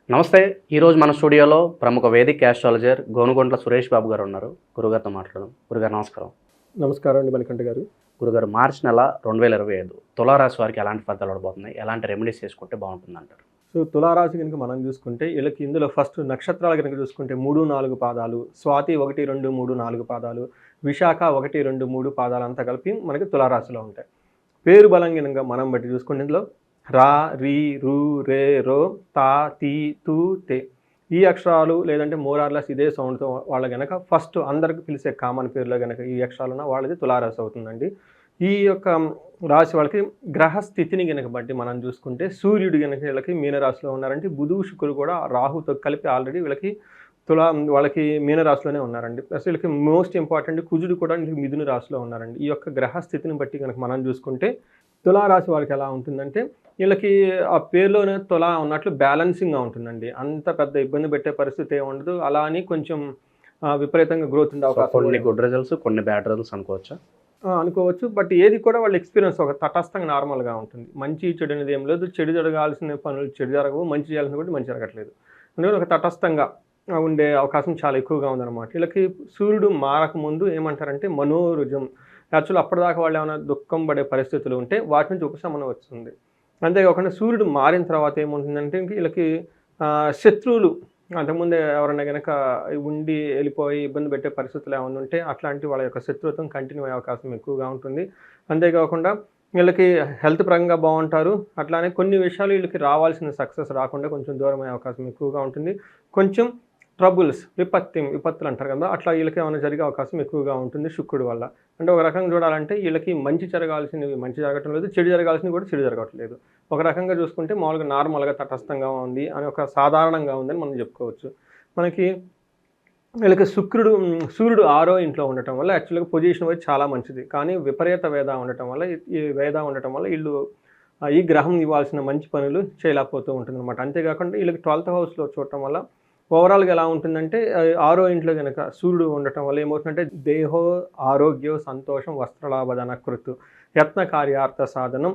నమస్తే. ఈరోజు మన స్టూడియోలో ప్రముఖ వేదిక్ యాస్ట్రాలజర్ గోనుగొంట్ల సురేష్ బాబు గారు ఉన్నారు. గురుగారితో మాట్లాడదాం. గురుగారు నమస్కారం. నమస్కారం అండి మణికంఠ గారు. గురుగారు, మార్చి నెల 2025 తులారాశి వారికి ఎలాంటి ఫలితాలు ఉండబోతున్నాయి? ఎలాంటి రెమెడీస్ చేసుకుంటే బాగుంటుందంటారు? సో తులారాశి కనుక మనం చూసుకుంటే వీళ్ళకి ఇందులో ఫస్ట్ నక్షత్రాలు కనుక చూసుకుంటే 3, 4 పాదాలు, స్వాతి 1, 2, 3, 4 పాదాలు, విశాఖ 1, 2, 3 పాదాలు అంతా కలిపి మనకి తులారాశిలో ఉంటాయి. పేరు బలం కనుక మనం బట్టి చూసుకుంటే ఇందులో రా, రీ, రు, రే, రో, తా, తీ, తూ, తే ఈ అక్షరాలు లేదంటే మోరార్లెస్ ఇదే సౌండ్తో వాళ్ళ కనుక ఫస్ట్ అందరికి పిలిచే కామన్ పేర్లో కనుక ఈ అక్షరాలు ఉన్న వాళ్ళది తులారాశి అవుతుందండి. ఈ యొక్క రాశి వాళ్ళకి గ్రహస్థితిని కనుక బట్టి మనం చూసుకుంటే సూర్యుడు కనుక వీళ్ళకి మీనరాశిలో ఉన్నారంటే బుధు శుక్రుడు కూడా రాహుతో కలిపి ఆల్రెడీ వీళ్ళకి వాళ్ళకి మీనరాశిలోనే ఉన్నారండి. ప్లస్ వీళ్ళకి మోస్ట్ ఇంపార్టెంట్ కుజుడు కూడా మిథున రాశిలో ఉన్నారండి. ఈ యొక్క గ్రహస్థితిని బట్టి కనుక మనం చూసుకుంటే తులారాశి వాళ్ళకి ఎలా ఉంటుందంటే వీళ్ళకి ఆ పేరులోనే తులా ఉన్నట్లు బ్యాలెన్సింగ్గా ఉంటుందండి. అంత పెద్ద ఇబ్బంది పెట్టే పరిస్థితి ఏమి ఉండదు. అలా అని కొంచెం విపరీతంగా గ్రోత్ ఉండే అవకాశం, కొన్ని గుడ్ రిజల్ట్స్, కొన్ని బ్యాడ్ రిజల్ట్స్ అనుకోవచ్చా? అనుకోవచ్చు. బట్ ఏది కూడా వాళ్ళ ఎక్స్పీరియన్స్ ఒక తటస్థంగా నార్మల్గా ఉంటుంది. మంచి చెడు అనేది ఏం లేదు. చెడు జరగాల్సిన పనులు చెడు జరగవు, మంచి చేయాల్సిన కూడా మంచి జరగట్లేదు. అందుకని ఒక తటస్థంగా ఉండే అవకాశం చాలా ఎక్కువగా ఉందన్నమాట. వీళ్ళకి సూర్యుడు మారకముందు ఏమంటారంటే మనోరుజం. యాక్చువల్ అప్పటిదాకా వాళ్ళు ఏమైనా దుఃఖం పడే పరిస్థితులు ఉంటే వాటి నుంచి ఉపశమనం వస్తుంది. అంతేకాకుండా సూర్యుడు మారిన తర్వాత ఏముంటుందంటే వీళ్ళకి శత్రువులు అంతకుముందే ఎవరైనా కనుక ఉండి వెళ్ళిపోయి ఇబ్బంది పెట్టే పరిస్థితులు ఏమైనా ఉంటే అట్లాంటి వాళ్ళ యొక్క శత్రుత్వం కంటిన్యూ అయ్యే అవకాశం ఎక్కువగా ఉంటుంది. అంతేకాకుండా వీళ్ళకి హెల్త్ పరంగా బాగుంటారు. అట్లానే కొన్ని విషయాలు వీళ్ళకి రావాల్సిన సక్సెస్ రాకుండా కొంచెం దూరం అయ్యే అవకాశం ఎక్కువగా ఉంటుంది. కొంచెం ట్రబుల్స్, విపత్తులు అంటారు కదా, అట్లా వీళ్ళకి ఏమైనా జరిగే అవకాశం ఎక్కువగా ఉంటుంది శుక్రుడు వల్ల. అంటే ఒక రకంగా చూడాలంటే వీళ్ళకి మంచి జరగాల్సినవి మంచి జరగటం లేదు, చెడు జరగాల్సినవి కూడా చెడు జరగట్లేదు. ఒక రకంగా చూసుకుంటే మామూలుగా నార్మల్గా తటస్థంగా ఉంది అని ఒక సాధారణంగా ఉందని మనం చెప్పుకోవచ్చు. మనకి వీళ్ళకి సూర్యుడు 6వ ఇంట్లో ఉండటం వల్ల యాక్చువల్గా పొజిషన్ వచ్చి చాలా మంచిది. కానీ విపరీత వేద ఉండటం వల్ల వీళ్ళు ఈ గ్రహం ఇవ్వాల్సిన మంచి పనులు చేయలేకపోతూ ఉంటుంది అనమాట. అంతేకాకుండా వీళ్ళకి 12th హౌస్లో చూడటం వల్ల ఓవరాల్గా ఎలా ఉంటుందంటే 6వ ఇంట్లో కనుక సూర్యుడు ఉండటం వల్ల ఏమవుతుందంటే దేహో ఆరోగ్యో సంతోషం వస్త్రలాభధన కృతు యత్న కార్యార్థ సాధనం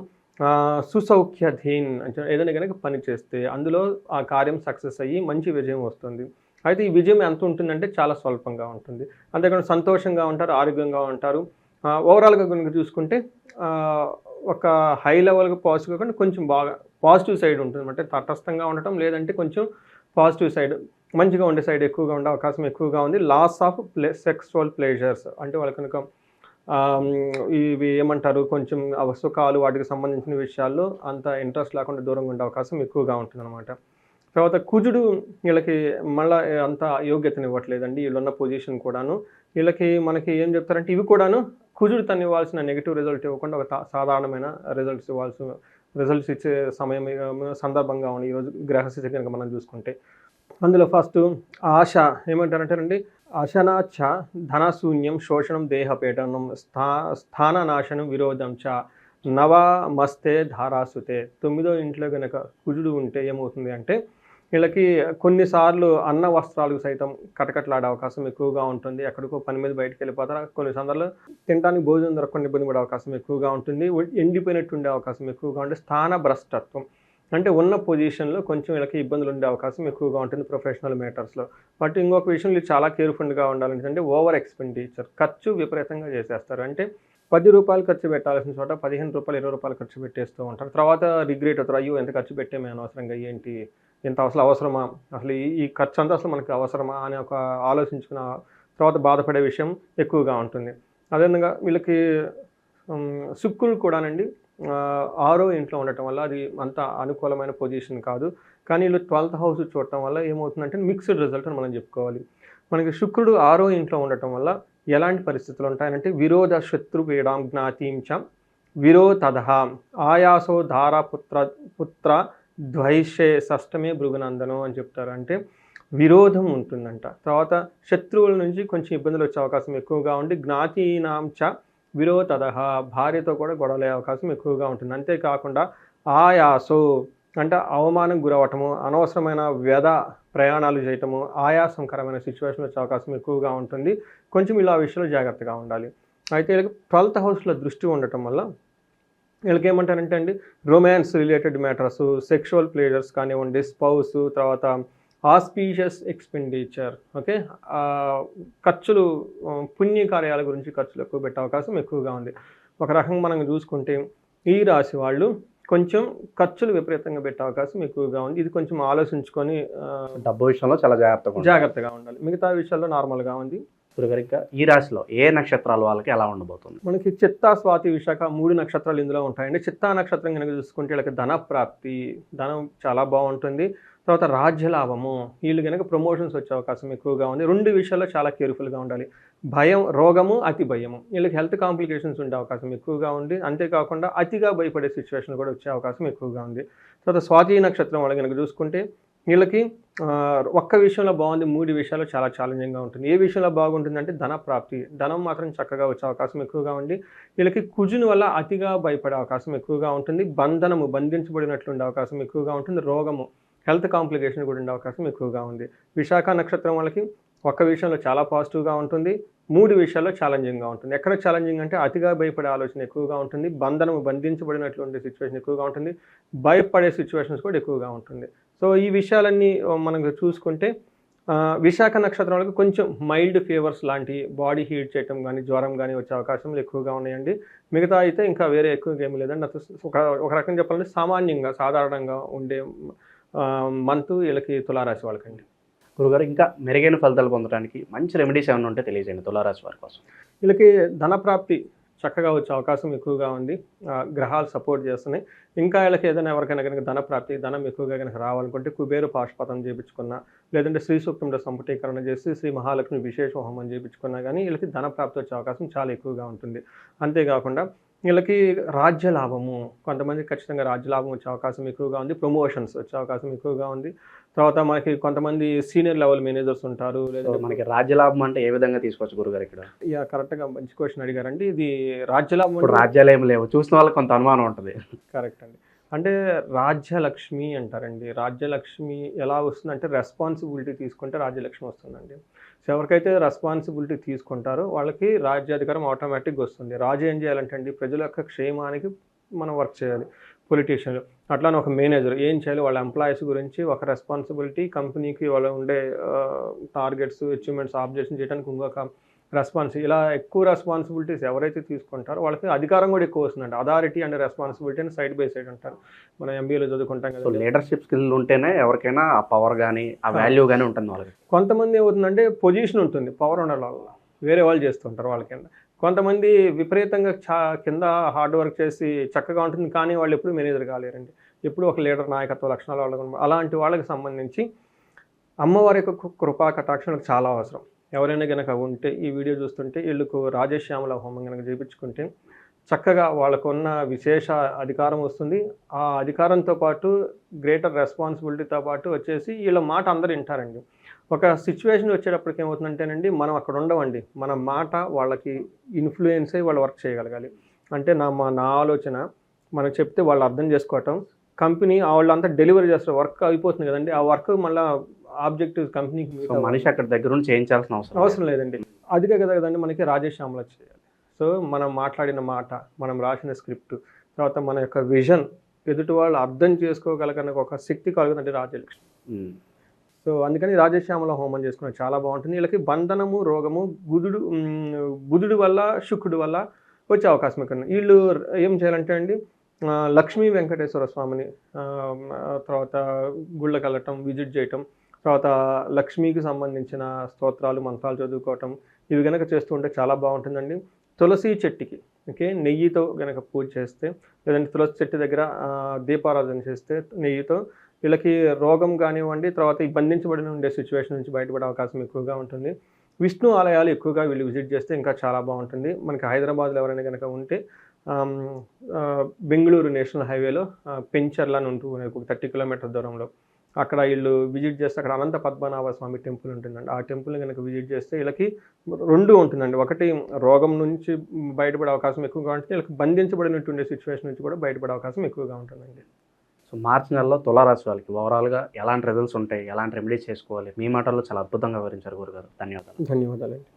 సుసౌఖ్యధీన్ అంటే ఏదైనా కనుక పని చేస్తే అందులో ఆ కార్యం సక్సెస్ అయ్యి మంచి విజయం వస్తుంది. అయితే ఈ విజయం ఎంత ఉంటుందంటే చాలా స్వల్పంగా ఉంటుంది. అంతేకాకుండా సంతోషంగా ఉంటారు, ఆరోగ్యంగా ఉంటారు. ఓవరాల్గా కనుక చూసుకుంటే ఒక హై లెవెల్గా పాజిటివ్ కాకుండా కొంచెం బాగా పాజిటివ్ సైడ్ ఉంటుంది. అంటే తటస్థంగా ఉండటం లేదంటే కొంచెం పాజిటివ్ సైడ్ మంచిగా ఉండే సైడ్ ఎక్కువగా ఉండే అవకాశం ఎక్కువగా ఉంది. లాస్ ఆఫ్ సెక్సువల్ ప్లెజర్స్ అంటే వాళ్ళు కనుక ఇవి ఏమంటారు కొంచెం సుఖాలు వాటికి సంబంధించిన విషయాల్లో అంత ఇంట్రెస్ట్ లేకుండా దూరంగా ఉండే అవకాశం ఎక్కువగా ఉంటుందన్నమాట. తర్వాత కుజుడు వీళ్ళకి మళ్ళీ అంత యోగ్యతనివ్వట్లేదండి. వీళ్ళున్న పొజిషన్ కూడాను వీళ్ళకి మనకి ఏం చెప్తారంటే ఇవి కూడాను కుజుడు తను ఇవ్వాల్సిన నెగిటివ్ రిజల్ట్ ఇవ్వకుండా ఒక సాధారణమైన రిజల్ట్స్ ఇచ్చే సందర్భంగా ఉంది ఈరోజు గ్రహస్థితి కనుక మనం చూసుకుంటే. అందులో ఫస్ట్ ఆశ ఏమంటారంటారండి, అశనాచ ధనశూన్యం శోషణం దేహపీడనం స్థాననాశనం విరోధం చ నవమస్తే ధారాసుతే. 9వ ఇంట్లో కనుక కుజుడు ఉంటే ఏమవుతుంది అంటే వీళ్ళకి కొన్నిసార్లు అన్న వస్త్రాలకు సైతం కటకట్లాడే అవకాశం ఎక్కువగా ఉంటుంది. ఎక్కడికో పని మీద బయటకు వెళ్ళిపోతారు. కొన్ని సందర్భాల్లో తినడానికి భోజనం దొరకకుండా ఇబ్బంది పడే అవకాశం ఎక్కువగా ఉంటుంది. ఎండిపోయినట్టు ఉండే అవకాశం ఎక్కువగా ఉంటుంది. స్థాన భ్రష్టత్వం అంటే ఉన్న పొజిషన్లో కొంచెం వీళ్ళకి ఇబ్బందులు ఉండే అవకాశం ఎక్కువగా ఉంటుంది ప్రొఫెషనల్ మ్యాటర్స్లో. బట్ ఇంకొక విషయంలో చాలా కేర్ఫుల్గా ఉండాలంటే ఓవర్ ఎక్స్పెండిచర్, ఖర్చు విపరీతంగా చేసేస్తారు. అంటే ₹10 ఖర్చు పెట్టాల్సిన చోట ₹15, ₹20 ఖర్చు పెట్టేస్తూ ఉంటారు. తర్వాత రిగ్రెట్ అవుతారు, అయ్యో ఎంత ఖర్చు పెట్టామే అనవసరంగా, ఏంటి ఇంత అసలు అవసరమా, అసలు ఈ ఖర్చు అంతా అసలు మనకి అవసరమా అని ఒక ఆలోచించుకున్న తర్వాత బాధపడే విషయం ఎక్కువగా ఉంటుంది. అదేవిధంగా వీళ్ళకి శుక్రుడు కూడానండి 6వ ఇంట్లో ఉండటం వల్ల అది అంత అనుకూలమైన పొజిషన్ కాదు. కానీ వీళ్ళు 12th హౌస్ చూడటం వల్ల ఏమవుతుందంటే మిక్స్డ్ రిజల్ట్ అని మనం చెప్పుకోవాలి. మనకి శుక్రుడు 6వ ఇంట్లో ఉండటం వల్ల ఎలాంటి పరిస్థితులు ఉంటాయంటే విరోధ శత్రు పీడాం జ్ఞాతీంచ విరోధ ఆయాసో ధారా పుత్ర ద్వైషే షష్టమే భృగునందనం అని చెప్తారు. అంటే విరోధం ఉంటుందంట. తర్వాత శత్రువుల నుంచి కొంచెం ఇబ్బందులు వచ్చే అవకాశం ఎక్కువగా ఉండి జ్ఞాతీనాంచ విరోధ భార్యతో కూడా గొడవలే అవకాశం ఎక్కువగా ఉంటుంది. అంతేకాకుండా ఆయాసో అంటే అవమానం గురవటము, అనవసరమైన వ్యధ ప్రయాణాలు చేయటము, ఆయాసంకరమైన సిచ్యువేషన్ వచ్చే అవకాశం ఎక్కువగా ఉంటుంది. కొంచెం ఇలా విషయంలో జాగ్రత్తగా ఉండాలి. అయితే 12th హౌస్లో దృష్టి ఉండటం వల్ల వీళ్ళకి ఏమంటారంటే అండి, romance related matters, sexual pleasures కానివ్వండి, స్పౌస్, తర్వాత ఆస్పీషియస్ ఎక్స్పెండిచర్, ఓకే, ఖర్చులు, పుణ్య కార్యాల గురించి ఖర్చులు ఎక్కువ పెట్టే అవకాశం ఎక్కువగా ఉంది. ఒక రకంగా మనం చూసుకుంటే ఈ రాశి వాళ్ళు కొంచెం ఖర్చులు విపరీతంగా పెట్టే అవకాశం ఎక్కువగా ఉంది. ఇది కొంచెం ఆలోచించుకొని డబ్బు విషయంలో చాలా జాగ్రత్తగా ఉండాలి. మిగతా విషయాల్లో నార్మల్గా ఉంది. గురుగారు, ఇంకా ఈ రాశిలో ఏ నక్షత్రాల వాళ్ళకి ఎలా ఉండబోతుంది? మనకి చిత్తా, స్వాతి, విశాఖ 3 నక్షత్రాలు ఇందులో ఉంటాయండి. చిత్తా నక్షత్రం కనుక చూసుకుంటే వీళ్ళకి ధన ప్రాప్తి, ధనం చాలా బాగుంటుంది. తర్వాత రాజ్య లాభము, వీళ్ళు కనుక ప్రమోషన్స్ వచ్చే అవకాశం ఎక్కువగా ఉంది. 2 విషయాల్లో చాలా కేర్ఫుల్గా ఉండాలి. భయం, రోగము, అతి భయము, వీళ్ళకి హెల్త్ కాంప్లికేషన్స్ ఉండే అవకాశం ఎక్కువగా ఉంది. అంతేకాకుండా అతిగా భయపడే సిచ్యువేషన్ కూడా వచ్చే అవకాశం ఎక్కువగా ఉంది. తర్వాత స్వాతి నక్షత్రం వాళ్ళు కనుక చూసుకుంటే వీళ్ళకి ఒక్క విషయంలో బాగుంది, 3 విషయాల్లో చాలా ఛాలెంజింగ్గా ఉంటుంది. ఏ విషయంలో బాగుంటుందంటే ధన ప్రాప్తి, ధనం మాత్రం చక్కగా వచ్చే అవకాశం ఎక్కువగా ఉంది. వీళ్ళకి కుజుని వల్ల అతిగా భయపడే అవకాశం ఎక్కువగా ఉంటుంది. బంధనము, బంధించబడినట్లు ఉండే అవకాశం ఎక్కువగా ఉంటుంది. రోగము, హెల్త్ కాంప్లికేషన్ కూడా ఉండే అవకాశం ఎక్కువగా ఉంది. విశాఖ నక్షత్రం వాళ్ళకి ఒక్క విషయంలో చాలా పాజిటివ్గా ఉంటుంది, 3 విషయాల్లో ఛాలెంజింగ్గా ఉంటుంది. ఎక్కడ ఛాలెంజింగ్ అంటే అతిగా భయపడే ఆలోచన ఎక్కువగా ఉంటుంది, బంధనము, బంధించబడినట్లు ఉండే సిచ్యువేషన్ ఎక్కువగా ఉంటుంది, భయపడే సిచ్యువేషన్స్ కూడా ఎక్కువగా ఉంటుంది. సో ఈ విషయాలన్నీ మనం చూసుకుంటే విశాఖ నక్షత్రం వాళ్ళకి కొంచెం మైల్డ్ ఫీవర్స్ లాంటి, బాడీ హీట్ చేయటం కానీ, జ్వరం కానీ వచ్చే అవకాశాలు ఎక్కువగా ఉన్నాయండి. మిగతా అయితే ఇంకా వేరే ఎక్కువగా ఏమీ లేదండి. ఒక రకంగా చెప్పాలంటే సామాన్యంగా, సాధారణంగా ఉండే మంత్ వీళ్ళకి తులారాశి వాళ్ళకండి. గురుగారు, ఇంకా మెరుగైన ఫలితాలు పొందడానికి మంచి రెమెడీస్ ఏమైనా ఉంటే తెలియజేయండి తులారాశి వారి కోసం. వీళ్ళకి ధన ప్రాప్తి చక్కగా వచ్చే అవకాశం ఎక్కువగా ఉంది. గ్రహాలు సపోర్ట్ చేస్తున్నాయి. ఇంకా వీళ్ళకి ఏదైనా ఎవరికైనా కనుక ధన ప్రాప్తి, ధనం ఎక్కువగా కనుక రావాలనుకుంటే కుబేరు పాశుపతం చేయించుకున్నా, లేదంటే శ్రీ సూక్తంలో సంపుటీకరణ చేసి శ్రీ మహాలక్ష్మి విశేష హోమం చేయించుకున్నా కానీ వీళ్ళకి ధన ప్రాప్తి వచ్చే అవకాశం చాలా ఎక్కువగా ఉంటుంది. అంతేకాకుండా వీళ్ళకి రాజ్య లాభము, కొంతమంది ఖచ్చితంగా రాజ్య లాభం వచ్చే అవకాశం ఎక్కువగా ఉంది. ప్రమోషన్స్ వచ్చే అవకాశం ఎక్కువగా ఉంది. తర్వాత మనకి కొంతమంది సీనియర్ లెవెల్ మేనేజర్స్ ఉంటారు. లేదా మనకి రాజ్య లాభం అంటే ఏ విధంగా తీసుకోవచ్చు గురుగారు ఇక్కడ? కరెక్ట్గా మంచి క్వశ్చన్ అడిగారండి. ఇది రాజ్య లాభం, రాజ్యాలు ఏమి లేవు, చూసిన వాళ్ళకి కొంత అనుమానం ఉంటుంది. కరెక్ట్ అండి. అంటే రాజ్యలక్ష్మి అంటారండి. రాజ్యలక్ష్మి ఎలా వస్తుందంటే రెస్పాన్సిబిలిటీ తీసుకుంటే రాజ్యలక్ష్మి వస్తుందండి. సో ఎవరికైతే రెస్పాన్సిబిలిటీ తీసుకుంటారో వాళ్ళకి రాజ్యాధికారం ఆటోమేటిక్గా వస్తుంది. రాజు ఏం చేయాలంటే అండి, ప్రజల యొక్క క్షేమానికి మనం వర్క్ చేయాలి. పొలిటీషియన్లు అట్లానే ఒక మేనేజర్ ఏం చేయాలి, వాళ్ళ ఎంప్లాయీస్ గురించి ఒక రెస్పాన్సిబిలిటీ, కంపెనీకి వాళ్ళ ఉండే టార్గెట్స్, అచీవ్మెంట్స్, ఆబ్జెక్షన్ చేయడానికి ఇంకొక ఇలా ఎక్కువ రెస్పాన్సిబిలిటీస్ ఎవరైతే తీసుకుంటారో వాళ్ళకి అధికారం కూడా ఎక్కువ వస్తుందండి. అథారిటీ అండ్ రెస్పాన్సిబిలిటీ అని సైడ్ బై సైడ్ అంటారు. మనం ఎంబీఏలో చదువుకుంటాం కదా. లీడర్షిప్ స్కిల్ ఉంటేనే ఎవరికైనా ఆ పవర్ కానీ, ఆ వాల్యూ కానీ ఉంటుంది వాళ్ళకి. కొంతమంది ఏమవుతుందంటే పొజిషన్ ఉంటుంది, పవర్ ఉండాలి, వేరే వాళ్ళు చేస్తుంటారు వాళ్ళ కింద. కొంతమంది విపరీతంగా కింద హార్డ్ వర్క్ చేసి చక్కగా ఉంటుంది, కానీ వాళ్ళు ఎప్పుడు మేనేజర్ కాలేరండి. ఎప్పుడు ఒక లీడర్ నాయకత్వ లక్షణాలు వాళ్ళకు. అలాంటి వాళ్ళకి సంబంధించి అమ్మవారి యొక్క కృపా కటాక్షణకు చాలా అవసరం. ఎవరైనా కనుక ఉంటే ఈ వీడియో చూస్తుంటే వీళ్ళకు రాజశ్యామల హోమం కనుక చేయించుకుంటే చక్కగా వాళ్ళకున్న విశేష అధికారం వస్తుంది. ఆ అధికారంతో పాటు గ్రేటర్ రెస్పాన్సిబిలిటీతో పాటు వచ్చేసి వీళ్ళ మాట అందరూ వింటారండి. ఒక సిచ్యువేషన్ వచ్చేటప్పటికి ఏమవుతుందంటేనండి, మనం అక్కడ ఉండవండి, మన మాట వాళ్ళకి ఇన్ఫ్లుయెన్స్ అయ్యి వాళ్ళు వర్క్ చేయగలగాలి. అంటే నా ఆలోచన మనం చెప్తే వాళ్ళు అర్థం చేసుకోవటం, కంపెనీ వాళ్ళంతా డెలివరీ చేస్తారు, వర్క్ అయిపోతుంది కదండి, ఆ వర్క్ మళ్ళీ ఆబ్జెక్టివ్స్ కంపెనీకి మనిషి అక్కడ దగ్గర నుంచి చేయించాల్సిన అవసరం లేదండి. అదిగే కదండి మనకి రాజశ్యామల చేయాలి. సో మనం మాట్లాడిన మాట, మనం రాసిన స్క్రిప్ట్, తర్వాత మన యొక్క విజన్ ఎదుటి వాళ్ళు అర్థం చేసుకోగలగన ఒక శక్తి కలుగుతుందంటే రాజ్యలక్ష్మి. సో అందుకని రాజశ్యామల హోమం చేసుకున్నది చాలా బాగుంటుంది. వీళ్ళకి బంధనము, రోగము, బుధుడు వల్ల, శుక్రుడు వల్ల వచ్చే అవకాశం ఎక్కువ. వీళ్ళు ఏం చేయాలంటే అండి, లక్ష్మీ వెంకటేశ్వర స్వామిని తర్వాత గుళ్ళకి వెళ్ళటం, విజిట్ చేయటం, తర్వాత లక్ష్మీకి సంబంధించిన స్తోత్రాలు, మంత్రాలు చదువుకోవటం, ఇవి కనుక చేస్తూ ఉంటే చాలా బాగుంటుందండి. తులసి చెట్టుకి నెయ్యితో కనుక పూజ చేస్తే, లేదంటే తులసి చెట్టు దగ్గర దీపారాధన చేస్తే నెయ్యితో, వీళ్ళకి రోగం కానివ్వండి, తర్వాత ఈ బంధించబడిన ఉండే సిచ్యువేషన్ నుంచి బయటపడే అవకాశం ఎక్కువగా ఉంటుంది. విష్ణు ఆలయాలు ఎక్కువగా వీళ్ళు విజిట్ చేస్తే ఇంకా చాలా బాగుంటుంది. మనకి హైదరాబాద్లో ఎవరైనా కనుక ఉంటే బెంగళూరు నేషనల్ హైవేలో పెంచర్ల అని ఉంటూ ఒక 30 కిలోమీటర్ దూరంలో అక్కడ వీళ్ళు విజిట్ చేస్తే అక్కడ అనంత పద్మనాభ స్వామి టెంపుల్ ఉంటుందండి. ఆ టెంపుల్ని కనుక విజిట్ చేస్తే వీళ్ళకి 2 ఉంటుందండి. ఒకటి రోగం నుంచి బయటపడే అవకాశం ఎక్కువగా ఉంటుంది, వీళ్ళకి బంధించబడినటువంటి సిచ్యువేషన్ నుంచి కూడా బయటపడే అవకాశం ఎక్కువగా ఉంటుందండి. సో మార్చి నెలలో తులారాశి వాళ్ళకి ఓవరాల్గా ఎలాంటి రిజల్ట్స్ ఉంటాయి, ఎలాంటి రెమెడీస్ చేసుకోవాలి, మీ మాటల్లో చాలా అద్భుతంగా వివరించారు గురుగారు. ధన్యవాదాలు. ధన్యవాదాలండి.